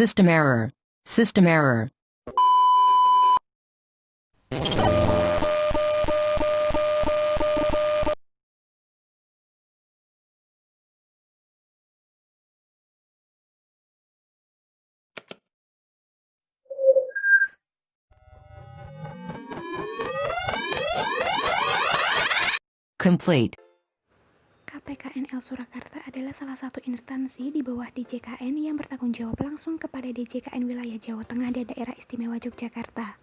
System error. System error. Complete. KPKNL Surakarta adalah salah satu instansi di bawah DJKN yang bertanggung jawab langsung kepada DJKN Wilayah Jawa Tengah dan Daerah Istimewa Yogyakarta.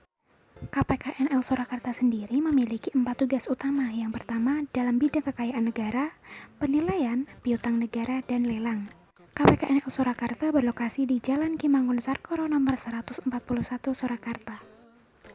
KPKNL Surakarta sendiri memiliki 4 tugas utama. Yang pertama, dalam bidang kekayaan negara, penilaian, piutang negara, dan lelang. KPKNL Surakarta berlokasi di Jalan Ki Mangunsarkoro nomor 141 Surakarta.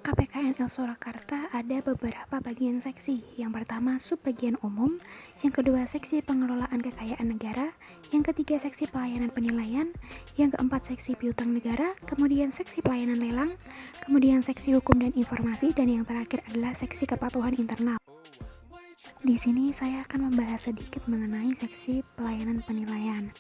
KPKNL Surakarta ada beberapa bagian seksi. Yang pertama, subbagian umum. Yang kedua, seksi pengelolaan kekayaan negara. Yang ketiga, seksi pelayanan penilaian. Yang keempat, seksi piutang negara. Kemudian seksi pelayanan lelang. Kemudian seksi hukum dan informasi. Dan yang terakhir adalah seksi kepatuhan internal. Di sini saya akan membahas sedikit mengenai seksi pelayanan penilaian.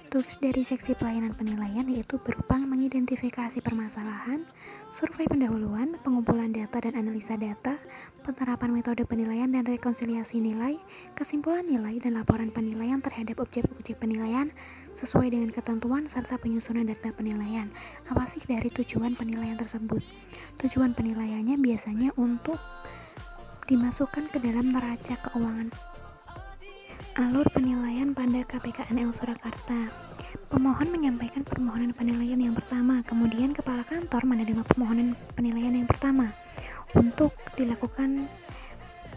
Tugas dari seksi pelayanan penilaian yaitu berupa mengidentifikasi permasalahan, survei pendahuluan, pengumpulan data dan analisa data, penerapan metode penilaian dan rekonsiliasi nilai, kesimpulan nilai dan laporan penilaian terhadap objek-objek penilaian sesuai dengan ketentuan serta penyusunan data penilaian. Apa sih dari tujuan penilaian tersebut? Tujuan penilaiannya biasanya untuk dimasukkan ke dalam neraca keuangan. Alur penilaian pada KPKNL Surakarta. Pemohon menyampaikan permohonan penilaian yang pertama, kemudian kepala kantor menerima permohonan penilaian yang pertama untuk dilakukan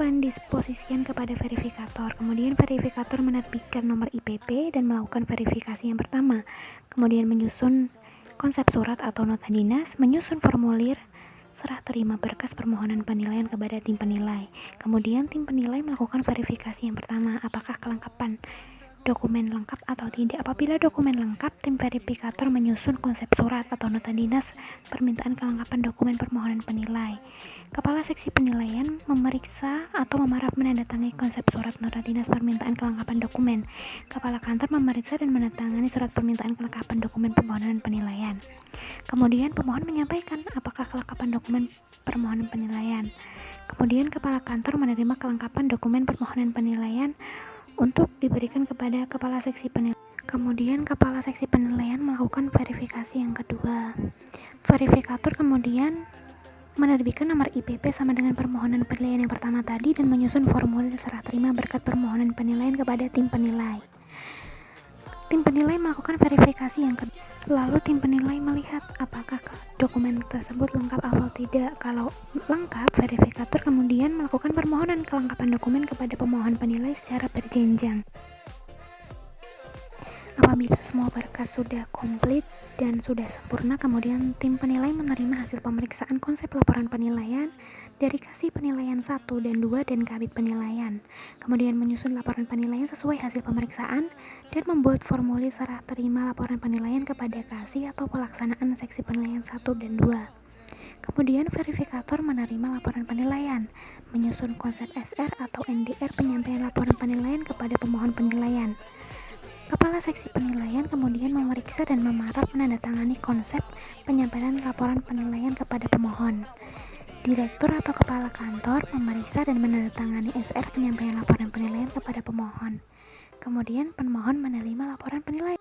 pendisposisian kepada verifikator. Kemudian verifikator menerbitkan nomor IPP dan melakukan verifikasi yang pertama, kemudian menyusun konsep surat atau nota dinas, menyusun formulir serah terima berkas permohonan penilaian kepada tim penilai. Kemudian tim penilai melakukan verifikasi yang pertama, apakah kelengkapan dokumen lengkap atau tidak. Apabila dokumen lengkap, tim verifikator menyusun konsep surat atau nota dinas permintaan kelengkapan dokumen permohonan penilai. Kepala seksi penilaian memeriksa atau menandatangani konsep surat nota dinas permintaan kelengkapan dokumen. Kepala kantor memeriksa dan menandatangani surat permintaan kelengkapan dokumen permohonan penilaian. Kemudian pemohon menyampaikan apakah kelengkapan dokumen permohonan penilaian. Kemudian kepala kantor menerima kelengkapan dokumen permohonan penilaian untuk diberikan kepada kepala seksi penilaian. Kemudian kepala seksi penilaian melakukan verifikasi yang kedua. Verifikator kemudian menerbitkan nomor IPP sama dengan permohonan penilaian yang pertama tadi dan menyusun formulir serah terima berkat permohonan penilaian kepada tim penilai. Tim penilai melakukan verifikasi yang kedua. Lalu tim penilai melihat apakah dokumen tersebut lengkap atau tidak. Kalau lengkap, verifikator kemudian melakukan permohonan kelengkapan dokumen kepada pemohon penilai secara berjenjang. Apabila semua berkas sudah komplit dan sudah sempurna, kemudian tim penilai menerima hasil pemeriksaan konsep laporan penilaian dari Kasih Penilaian 1 dan 2 dan Kabid Penilaian. Kemudian menyusun laporan penilaian sesuai hasil pemeriksaan dan membuat formulir serah terima laporan penilaian kepada Kasih atau pelaksanaan seksi penilaian 1 dan 2. Kemudian verifikator menerima laporan penilaian, menyusun konsep SR atau NDR penyampaian laporan penilaian kepada pemohon penilaian. Kepala seksi penilaian kemudian memeriksa dan menandatangani konsep penyampaian laporan penilaian kepada pemohon. Direktur atau kepala kantor memeriksa dan menandatangani SR penyampaian laporan penilaian kepada pemohon. Kemudian pemohon menerima laporan penilaian.